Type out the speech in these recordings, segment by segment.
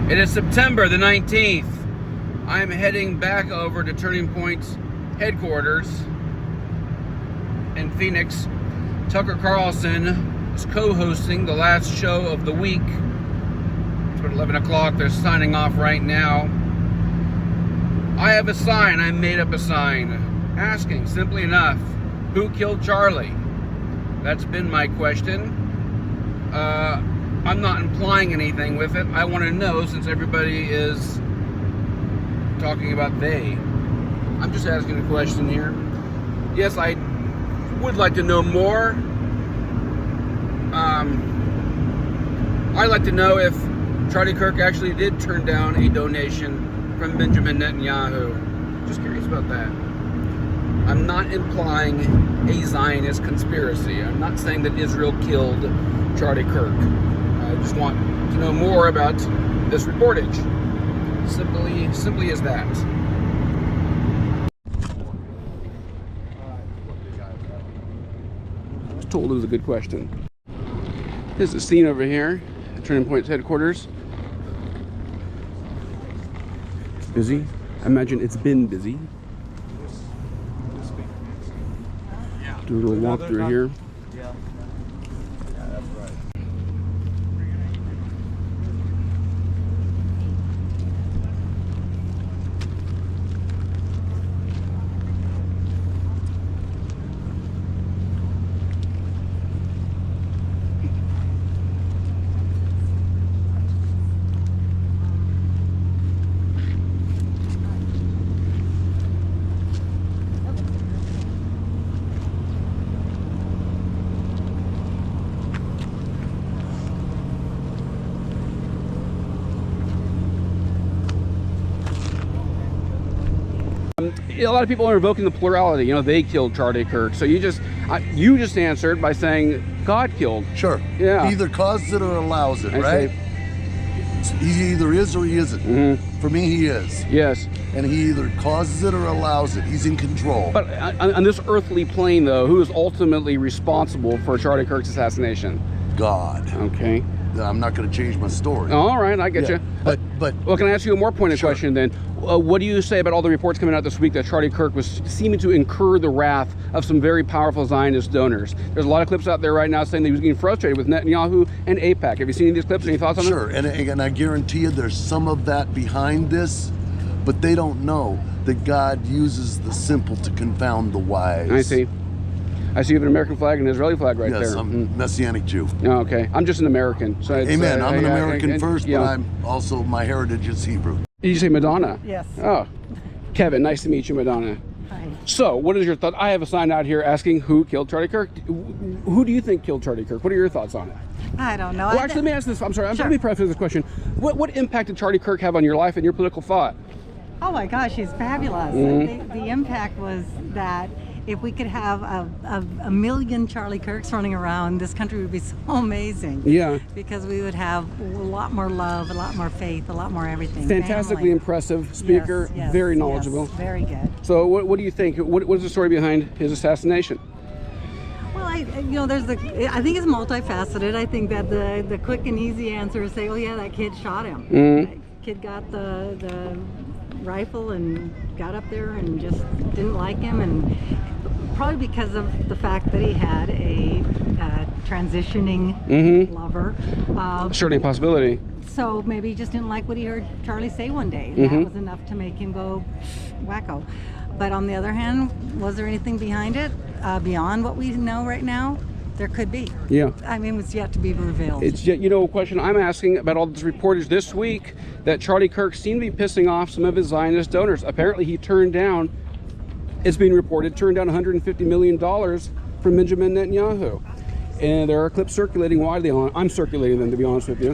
It is September the 19th. I'm heading back over to Turning Point's headquarters in Phoenix. Tucker Carlson is co-hosting the last show of the week. It's about 11 o'clock. They're signing off right now. I have a sign. I made up a sign asking, simply enough, who killed Charlie? That's been my question. I'm not implying anything with it. I want to know, since everybody is talking about they. I'm just asking a question here. Yes, I would like to know more. I'd like to know if Charlie Kirk actually did turn down a donation from Benjamin Netanyahu. Just curious about that. I'm not implying a Zionist conspiracy. I'm not saying that Israel killed Charlie Kirk. I just want to know more about this reportage. Simply as that. I was told it was a good question. Here's the scene over here at Turning Point's headquarters. Busy. I imagine it's been busy. Do a little walk through here. A lot of people are invoking the plurality. You know, they killed Charlie Kirk. So you just answered by saying God killed. Sure. Yeah. He either causes it or allows it, right? He either is or he isn't. Mm-hmm. For me, he is. Yes. And he either causes it or allows it. He's in control. But on this earthly plane, though, who is ultimately responsible for Charlie Kirk's assassination? God. Okay. I'm not going to change my story. All right, I get you. But well, can I ask you a more pointed Sure. question then? What do you say about all the reports coming out this week that Charlie Kirk was seeming to incur the wrath of some very powerful Zionist donors? There's a lot of clips out there right now saying that he was getting frustrated with Netanyahu and AIPAC. Have you seen any of these clips? Any thoughts on Sure. them? And I guarantee you there's some of that behind this, but they don't know that God uses the simple to confound the wise. I see. I see you have an American flag and an Israeli flag right there. Yes, I'm a Messianic Jew. Oh, okay. I'm just an American. So it's, Amen. I'm an American first, yeah. but I'm also, my heritage is Hebrew. Did you say Madonna? Yes. Oh, Kevin, nice to meet you, Madonna. Hi. So, what is your thought? I have a sign out here asking who killed Charlie Kirk. Who do you think killed Charlie Kirk? What are your thoughts on it? I don't know. Well, actually, let me ask this. I'm sorry. Sure. Let me preface this question. What impact did Charlie Kirk have on your life and your political thought? Oh my gosh, he's fabulous. Mm-hmm. The impact was that if we could have a million Charlie Kirks running around, this country would be so amazing. Yeah. Because we would have a lot more love, a lot more faith, a lot more everything. Fantastically Family. impressive speaker, Yes, very yes, knowledgeable. very good. So, what do you think? What is the story behind his assassination? Well, I think it's multifaceted. I think that the quick and easy answer is say, oh yeah, that kid shot him. Mm-hmm. That kid got the rifle and got up there and just didn't like him, and probably because of the fact that he had a transitioning lover. Certainly a possibility. So maybe he just didn't like what he heard Charlie say one day, and that was enough to make him go wacko. But on the other hand, was there anything behind it beyond what we know right now? There could be. Yeah. I mean, it's yet to be revealed. It's yet, a question I'm asking about all this reportage this week that Charlie Kirk seemed to be pissing off some of his Zionist donors. Apparently, he turned down, it's being reported, turned down $150 million from Benjamin Netanyahu. And there are clips circulating widely on, I'm circulating them to be honest with you,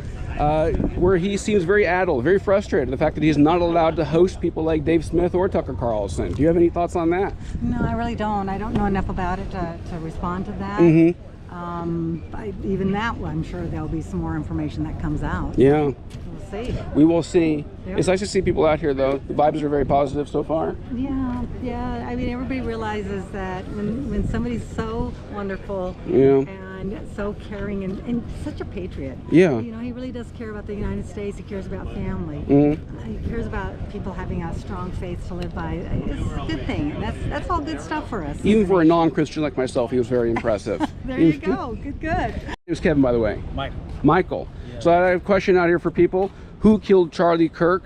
where he seems very addled, very frustrated. The fact that he's not allowed to host people like Dave Smith or Tucker Carlson. Do you have any thoughts on that? No, I really don't. I don't know enough about it to respond to that. Even that, I'm sure there'll be some more information that comes out. Yeah. We'll see. We will see. Yeah. It's nice to see people out here, though. The vibes are very positive so far. Yeah. I mean, everybody realizes that when somebody's so wonderful Yeah. and and so caring and such a patriot. Yeah. You know, he really does care about the United States. He cares about family. He cares about people having a strong faith to live by. It's a good thing. That's all good stuff for us. Even for a non-Christian like myself, he was very impressive. There you go. Good. It was Kevin, by the way. Michael. Yeah. So I have a question out here for people. Who killed Charlie Kirk?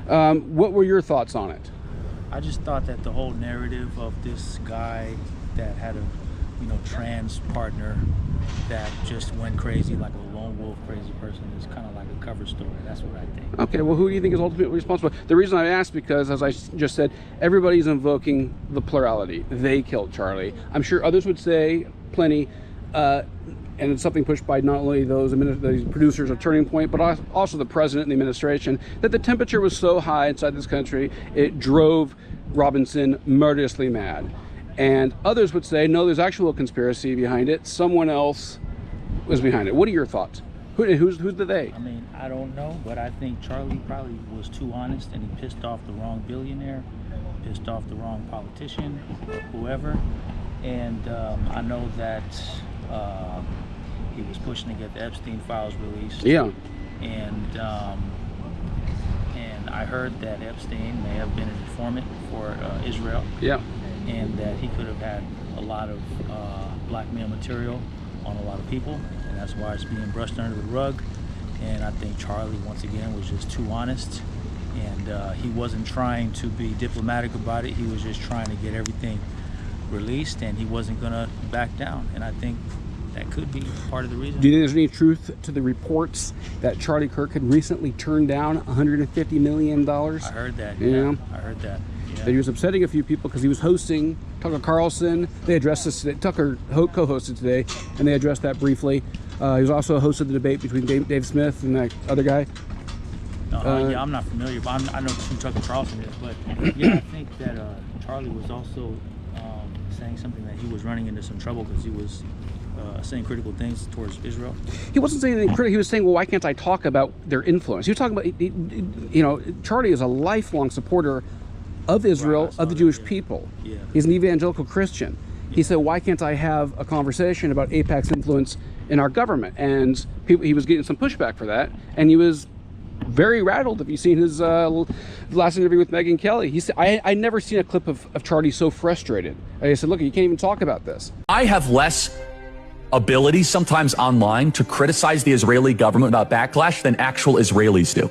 What were your thoughts on it? I just thought that the whole narrative of this guy that had a, trans partner that just went crazy like a lone wolf crazy person is kind of like a cover story. That's what I think. Okay, well, who do you think is ultimately responsible? The reason I asked because, as I just said, everybody's invoking the plurality. They killed Charlie. I'm sure others would say plenty, and it's something pushed by not only those producers of Turning Point, but also the president and the administration, that the temperature was so high inside this country, it drove Robinson murderously mad. And others would say, no, there's actual conspiracy behind it. Someone else was behind it. What are your thoughts? Who's the they? I mean, I don't know, but I think Charlie probably was too honest and he pissed off the wrong billionaire, pissed off the wrong politician, whoever. And I know that he was pushing to get the Epstein files released. Yeah. And I heard that Epstein may have been an informant for Israel. Yeah. And that he could have had a lot of blackmail material on a lot of people, and that's why it's being brushed under the rug. And I think Charlie, once again, was just too honest, and he wasn't trying to be diplomatic about it. He was just trying to get everything released, and he wasn't going to back down. And I think that could be part of the reason. Do you think there's any truth to the reports that Charlie Kirk had recently turned down $150 million? I heard that. Yeah. I heard that. Yeah. That he was upsetting a few people because he was hosting Tucker Carlson. They addressed this today. Tucker co-hosted today, and they addressed that briefly. He was also a host of the debate between Dave Smith and that other guy. Yeah, I'm not familiar, but I know who Tucker Carlson is. But yeah, I think that Charlie was also saying something that he was running into some trouble because he was saying critical things towards Israel. He wasn't saying anything critical. He was saying, well, why can't I talk about their influence? He was talking about, Charlie is a lifelong supporter of Israel, Right, of the Jewish people. Yeah. He's an evangelical Christian. Yeah. He said, why can't I have a conversation about AIPAC's influence in our government? And he was getting some pushback for that, and he was very rattled. If you've seen his last interview with Megyn Kelly, he said, I never seen a clip of Charlie so frustrated. And he said, look, you can't even talk about this. I have less ability sometimes online to criticize the Israeli government about backlash than actual Israelis do.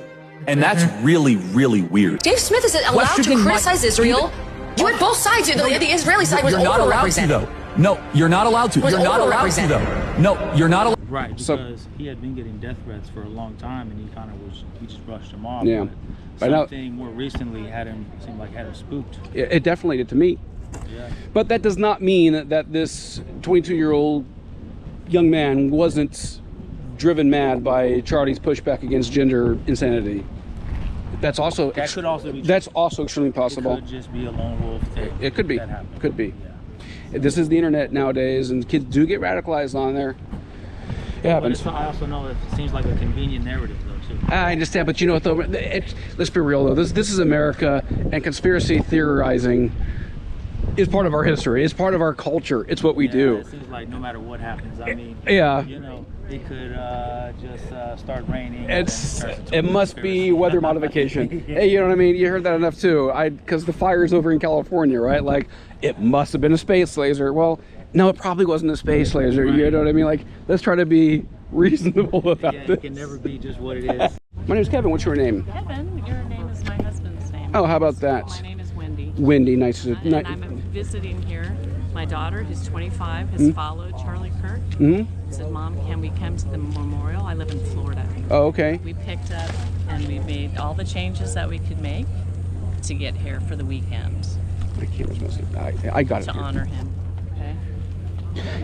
And that's really, really weird. Dave Smith isn't allowed to criticize Israel. You're at both sides. The Israeli side was You're not allowed to, overrepresented. though. No, you're not allowed to. Was You're not allowed to, though. No, you're not allowed. Right, because So- he had been getting death threats for a long time, and he just brushed them off. Yeah. But By now- something more recently had him spooked. It definitely did to me. Yeah. But that does not mean that this 22-year-old young man wasn't driven mad by Charlie's pushback against gender insanity. That's also That could also be true. that's also extremely possible. It could just be a lone wolf thing. It could be. That happened. Could be. Yeah. This is the internet nowadays, and kids do get radicalized on there. Yeah, But I also know that it seems like a convenient narrative, though, too. I understand, but you know what though? Let's be real though. This is America, and conspiracy theorizing is part of our history. It's part of our culture. It's what we do. It seems like no matter what happens, I mean, Yeah. it could just start raining. It must be weather modification. Hey, you know what I mean? You heard that enough too. Because the fire's over in California, right? Like, it must have been a space laser. Well, no, it probably wasn't a space laser. Right. You know what I mean? Like, let's try to be reasonable about Yeah, this. it can never be just what it is. My name's Kevin. What's your name? Kevin, your name is my husband's name. Oh, how about that? My name is Wendy. Wendy, nice to And I'm visiting here. My daughter, who's 25, has followed Charlie Kirk. Mm-hmm. Said, Mom, can we come to the memorial? I live in Florida. Oh, okay. We picked up and we made all the changes that we could make to get here for the weekend I can't listen. I got it. to here. honor him. Okay.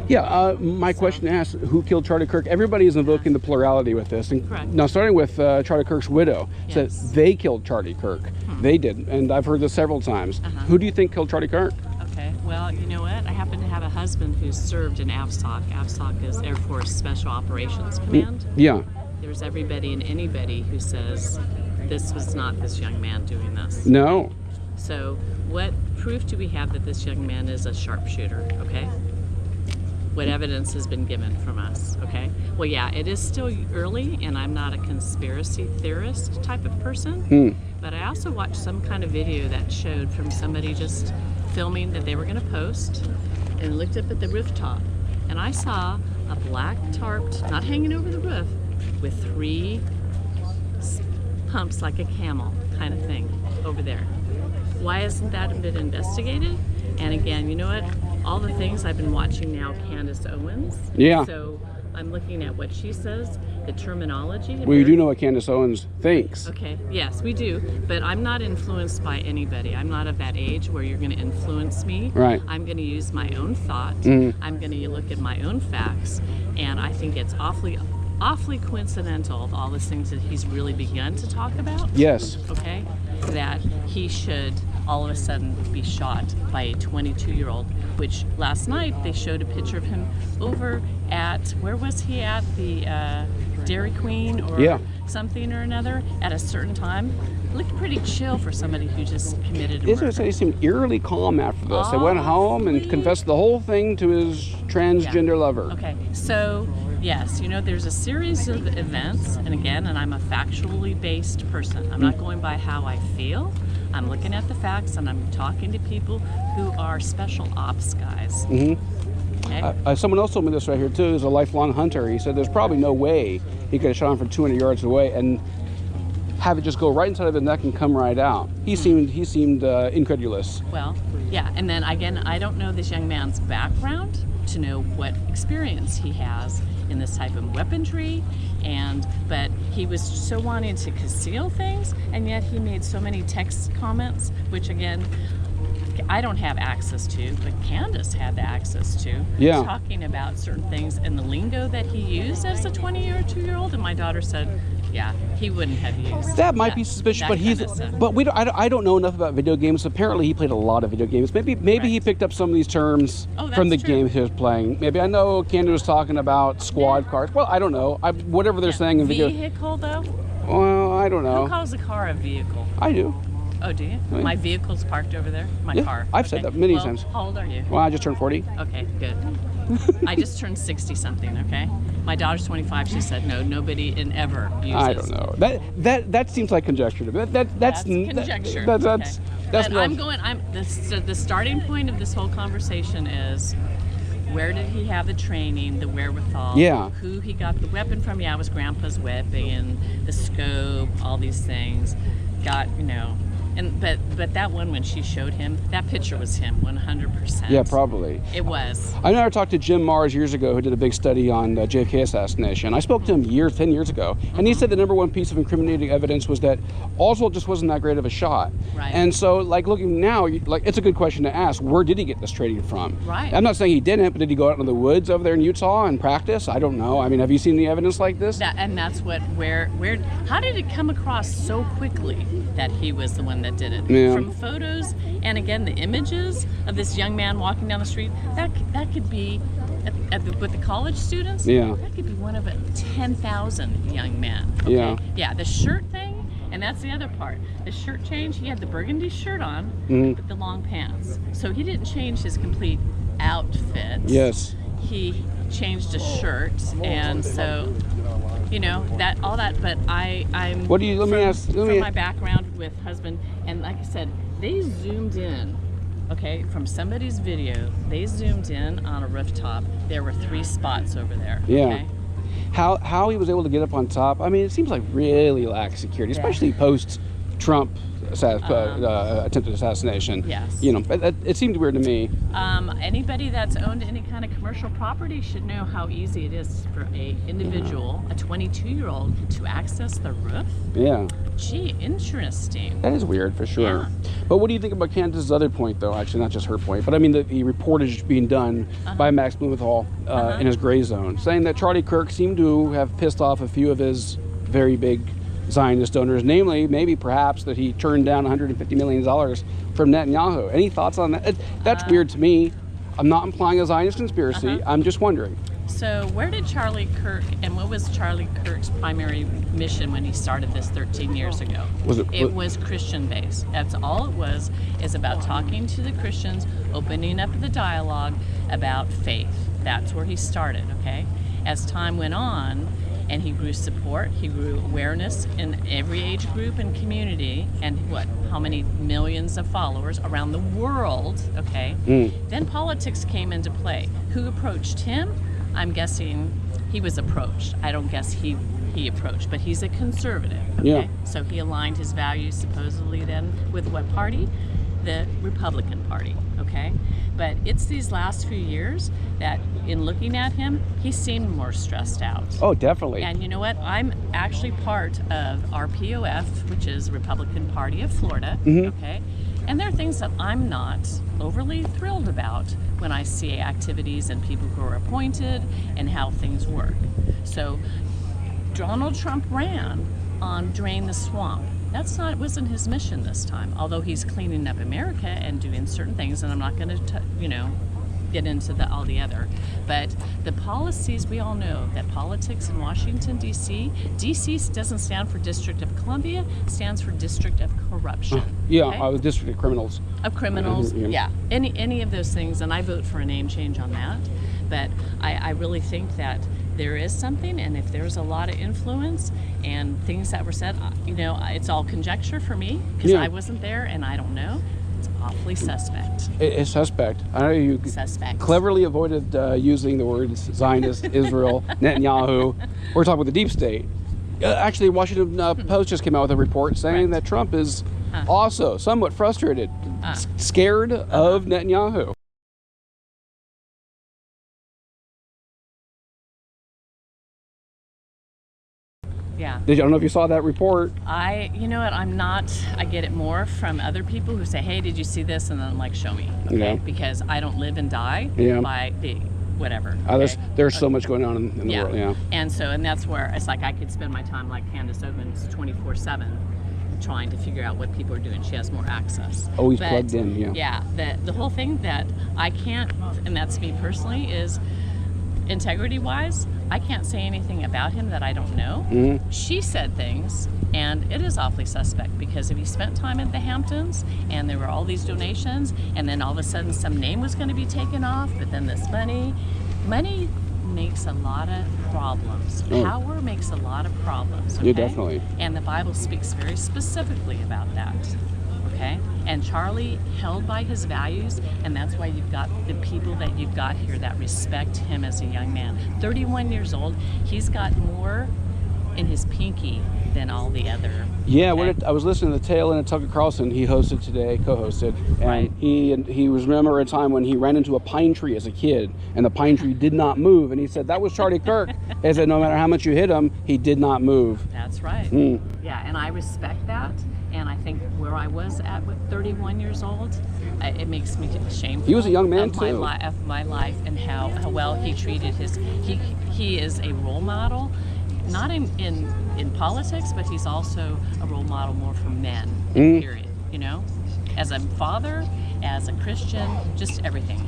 Yeah, my question asks, who killed Charlie Kirk? Everybody is invoking the plurality with this. And Correct. now, starting with Charlie Kirk's widow, said Yes. they killed Charlie Kirk. They did, and I've heard this several times. Who do you think killed Charlie Kirk? Okay. Well, you know what? I happen to have a husband who served in AFSOC. AFSOC is Air Force Special Operations Command. Yeah. There's everybody and anybody who says this was not this young man doing this. No. So what proof do we have that this young man is a sharpshooter, okay? what evidence has been given from us, okay? Well, yeah, it is still early, and I'm not a conspiracy theorist type of person, but I also watched some kind of video that showed from somebody just filming that they were going to post, and looked up at the rooftop, and I saw a black tarped, not hanging over the roof, with 3 pumps like a camel kind of thing over there. Why hasn't that been investigated? And again, you know what? All the things I've been watching now, Candace Owens. Yeah. So I'm looking at what she says, the terminology. We do know what Candace Owens thinks. Okay, yes, we do. But I'm not influenced by anybody. I'm not of that age where you're going to influence me. Right. I'm going to use my own thought. I'm going to look at my own facts. And I think it's awfully coincidental of all the things that he's really begun to talk about. Yes. Okay? That he should all of a sudden be shot by a 22-year-old, which last night they showed a picture of him over at, where was he at? The Dairy Queen or something or another at a certain time. Looked pretty chill for somebody who just committed a murder. He seemed eerily calm after this. He went home and confessed the whole thing to his transgender lover. Okay, so yes, you know, there's a series of events, and again, and I'm a factually based person. I'm not going by how I feel. I'm looking at the facts, and I'm talking to people who are special ops guys. Okay? Someone else told me this right here too. He's a lifelong hunter. He said there's probably no way he could have shot him from 200 yards away and have it just go right inside of the neck and come right out. He seemed incredulous. Well, yeah, and then again, I don't know this young man's background to know what experience he has in this type of weaponry, but he was so wanting to conceal things, and yet he made so many text comments, which again, I don't have access to, but Candace had the access to, talking about certain things and the lingo that he used as a 20 or 2-year-old, and my daughter said, yeah, he wouldn't have used that. Might be suspicious, but I don't know enough about video games. Apparently, he played a lot of video games. Maybe he picked up some of these terms from the games he was playing. Maybe I know Candace was talking about squad cars. Well, I don't know. Whatever they're saying in video. Vehicle though? Well, I don't know. Who calls a car a vehicle? I do. Oh, do you? My vehicle's parked over there. My car. I've said that many times. How old are you? Well, I just turned 40. Okay, good. I just turned 60 something. Okay. My daughter's 25. She said no, nobody in ever uses. I don't know. That seems like conjecture to me. That's conjecture. That's but the starting point of this whole conversation is, where did he have the training, the wherewithal? Yeah. Who he got the weapon from? Yeah, it was Grandpa's weapon, the scope, all these things. But that one, when she showed him, that picture was him, 100%. Yeah, probably. It was. I know I talked to Jim Mars years ago, who did a big study on the JFK assassination. I spoke to him 10 years ago, and he said the number one piece of incriminating evidence was that Oswald just wasn't that great of a shot. Right. And so, looking now, it's a good question to ask. Where did he get this training from? Right. I'm not saying he didn't, but did he go out into the woods over there in Utah and practice? I don't know. I mean, have you seen any evidence like this? That's how did it come across so quickly that he was the one that did it? Yeah. From photos, and again, the images of this young man walking down the street, that could be, with the college students, that could be one of 10,000 young men. Okay? Yeah, the shirt thing, and that's the other part. The shirt change, he had the burgundy shirt on with the long pants. So he didn't change his complete outfit. Yes. He changed his shirt, and so, but I'm what do you from my background with husband, and like I said, they zoomed in, from somebody's video, they zoomed in on a rooftop. There were 3 spots over there. Yeah. How he was able to get up on top, I mean, it seems like really lax security, especially post-Trump attempted assassination. Yes. It seemed weird to me. Anybody that's owned any kind of commercial property should know how easy it is for a individual, a 22-year-old, to access the roof. Yeah. Gee, interesting. That is weird for sure. Yeah. But what do you think about Candace's other point, though? Actually, not just her point, but I mean the reportage being done by Max Blumenthal in his gray zone, saying that Charlie Kirk seemed to have pissed off a few of his very big Zionist donors, namely, maybe perhaps that he turned down $150 million from Netanyahu. Any thoughts on that? That's weird to me. I'm not implying a Zionist conspiracy. I'm just wondering. So where did Charlie Kirk, and what was Charlie Kirk's primary mission when he started this 13 years ago? It was Christian-based. That's all it was, is about talking to the Christians, opening up the dialogue about faith. That's where he started, okay? As time went on, and he grew support, he grew awareness in every age group and community, and how many millions of followers around the world, okay? Then politics came into play. Who approached him? I'm guessing he was approached. I don't guess he approached, but he's a conservative, okay? Yeah. So he aligned his values supposedly then with what party? The Republican Party, okay? But it's these last few years that in looking at him, he seemed more stressed out. Oh, definitely. And you know what? I'm actually part of RPOF, which is Republican Party of Florida, okay? And there are things that I'm not overly thrilled about when I see activities and people who are appointed and how things work. So Donald Trump ran on Drain the Swamp. Wasn't his mission this time, although he's cleaning up America and doing certain things, and I'm not going to, get into all the other. But the policies, we all know that politics in Washington, D.C. doesn't stand for District of Columbia, stands for District of Corruption. The District of Criminals. Of criminals, yeah. Any of those things, and I vote for a name change on that. But I really think that there is something, and if there's a lot of influence and things that were said, it's all conjecture for me, because I wasn't there and I don't know. It's awfully suspect. It's suspect. I know you cleverly avoided using the words Zionist, Israel, Netanyahu. We're talking about the deep state. Actually, Washington Post just came out with a report saying that Trump is also somewhat frustrated, scared of Netanyahu. Yeah. I don't know if you saw that report. You know what, I get it more from other people who say, hey, did you see this? And then I'm like, show me, okay? Because I don't live and die by the whatever. Okay? There's so much going on in the world, And that's where it's like I could spend my time like Candace Owens 24/7 trying to figure out what people are doing. She has more access. Always plugged in, Yeah, the whole thing that I can't, and that's me personally, is integrity-wise, I can't say anything about him that I don't know. She said things, and it is awfully suspect, because if he spent time at the Hamptons and there were all these donations, and then all of a sudden some name was going to be taken off, but then this money makes a lot of problems. Power makes a lot of problems, okay? Yeah, definitely. And the Bible speaks very specifically about that. Okay? And Charlie held by his values, and that's why you've got the people that you've got here that respect him as a young man. 31 years old, he's got more in his pinky than all the other. Yeah, I was listening to the tail end of Tucker Carlson. He hosted today, co-hosted, and he was remember a time when he ran into a pine tree as a kid, and the pine tree did not move, and he said that was Charlie Kirk. He said no matter how much you hit him, he did not move. That's right. Yeah, and I respect that. And I think where I was at with 31 years old, it makes me shameful. He was a young man of too. Of my life and how well he treated he is a role model, not in politics, but he's also a role model more for men, period. As a father, as a Christian, just everything.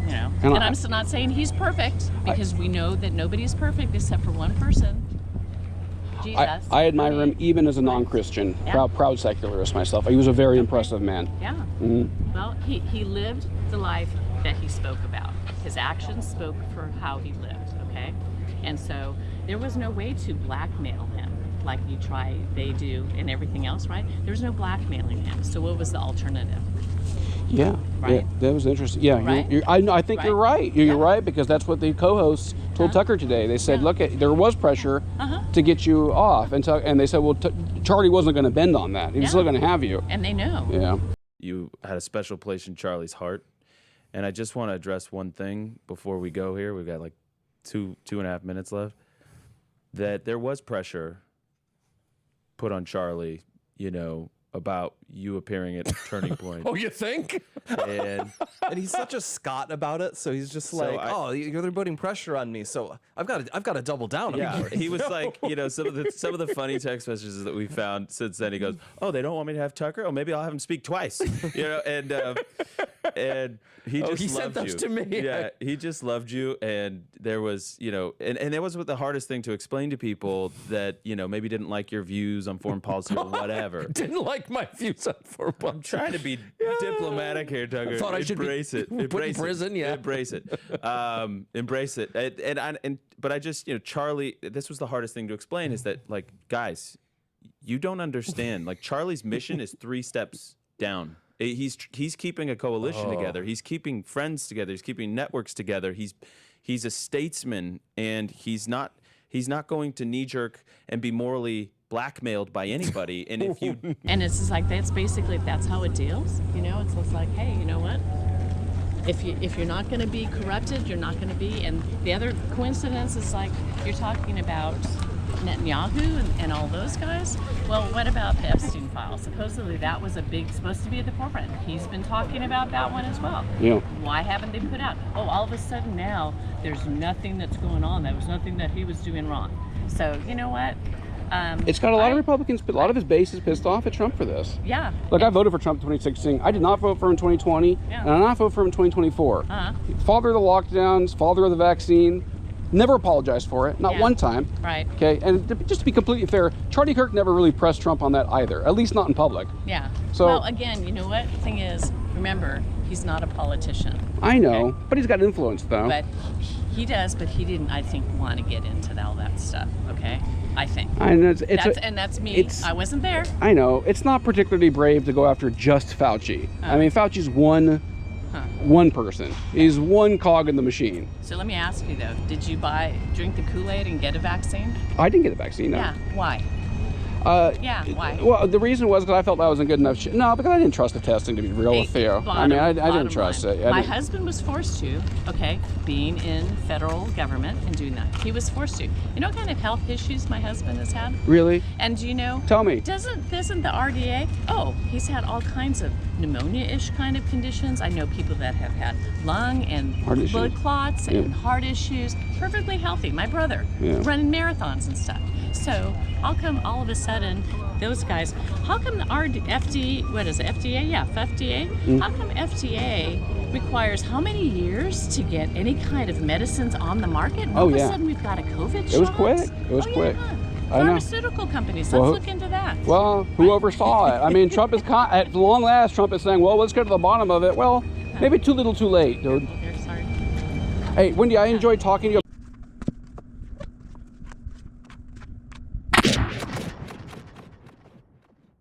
And I'm not saying he's perfect, because we know that nobody's perfect except for one person. Jesus. I admire him even as a non-Christian, proud secularist myself. He was a very impressive man. Yeah. Well, he lived the life that he spoke about. His actions spoke for how he lived, okay? And so there was no way to blackmail him like they do and everything else, right? There's no blackmailing him. So what was the alternative? Yeah, right. That was interesting. Yeah, right? I think you're right. You're right, because that's what the co-hosts told Tucker today. They said, look, there was pressure to get you off, and they said, well, Charlie wasn't going to bend on that. He was still going to have you. And they know. Yeah. You had a special place in Charlie's heart, and I just want to address one thing before we go here. We've got like two and a half minutes left. That there was pressure put on Charlie, about you appearing at Turning Point. Oh, you think? And he's such a Scot about it, so he's just they're putting pressure on me, so I've got to double down. Yeah, he was like, some of the funny text messages that we found since then. He goes, "Oh, they don't want me to have Tucker. Oh, maybe I'll have him speak twice." And and he just he loved sent those you. to me. Yeah, he just loved you, and there was, and it was the hardest thing to explain to people that maybe didn't like your views on foreign policy or whatever. Didn't like my views on foreign policy. I'm trying to be diplomatic here, Tucker. I thought I should embrace it. put in Embrace prison. it. Yeah, embrace it. Embrace it. But I just, Charlie. This was the hardest thing to explain is that, like, guys, you don't understand. Like, Charlie's mission is 3 steps down. He's keeping a coalition together. He's keeping friends together. He's keeping networks together. He's a statesman, and he's not going to knee jerk and be morally blackmailed by anybody. And if you and it's just like that's how it deals. It's just like, hey, you know what? If you're not going to be corrupted, you're not going to be. And the other coincidence is like you're talking about Netanyahu and all those guys. Well, what about the Epstein file? Supposedly that was supposed to be at the forefront. He's been talking about that one as well. Yeah. Why haven't they put out? Oh, all of a sudden now there's nothing that's going on. There was nothing that he was doing wrong. So you know what? It's got a lot of Republicans, a lot of his base is pissed off at Trump for this. Yeah. Look, I voted for Trump in 2016. I did not vote for him in 2020, and I did not vote for him in 2024. Father of the lockdowns, father of the vaccine. Never apologized for it, not one time. Right. Okay, and just to be completely fair, Charlie Kirk never really pressed Trump on that either, at least not in public. Yeah. So, well, again, you know what? The thing is, remember, he's not a politician. I know, but he's got influence, though. But he does, but he didn't, I think, want to get into all that stuff, okay? I think. And that's me. I wasn't there. I know. It's not particularly brave to go after just Fauci. I mean, Fauci's one person. He's one cog in the machine. So let me ask you, though. Did you drink the Kool-Aid and get a vaccine? I didn't get a vaccine, no. Yeah. Why? Why? Well, the reason was because I felt that wasn't good enough. No, because I didn't trust the testing, to be real with you. I mean, I didn't trust it. My husband was forced to, being in federal government and doing that. He was forced to. You know what kind of health issues my husband has had? Really? And do you know? Tell me. Doesn't the RDA? Oh, he's had all kinds of pneumonia-ish kind of conditions. I know people that have had lung and blood clots and heart issues. Perfectly healthy. My brother running marathons and stuff. So how come all of a sudden those guys? How come the FDA? What is it? FDA? Yeah, FDA. How come FDA requires how many years to get any kind of medicines on the market? And all of a sudden we've got a COVID shot. It was quick. It was quick. Yeah. Pharmaceutical companies. Let's look into that. Well, who oversaw it? I mean, Trump is at long last. Trump is saying, "Well, let's get to the bottom of it." Well, maybe too little, too late, dude. Sorry. Hey, Wendy, I enjoyed talking to you.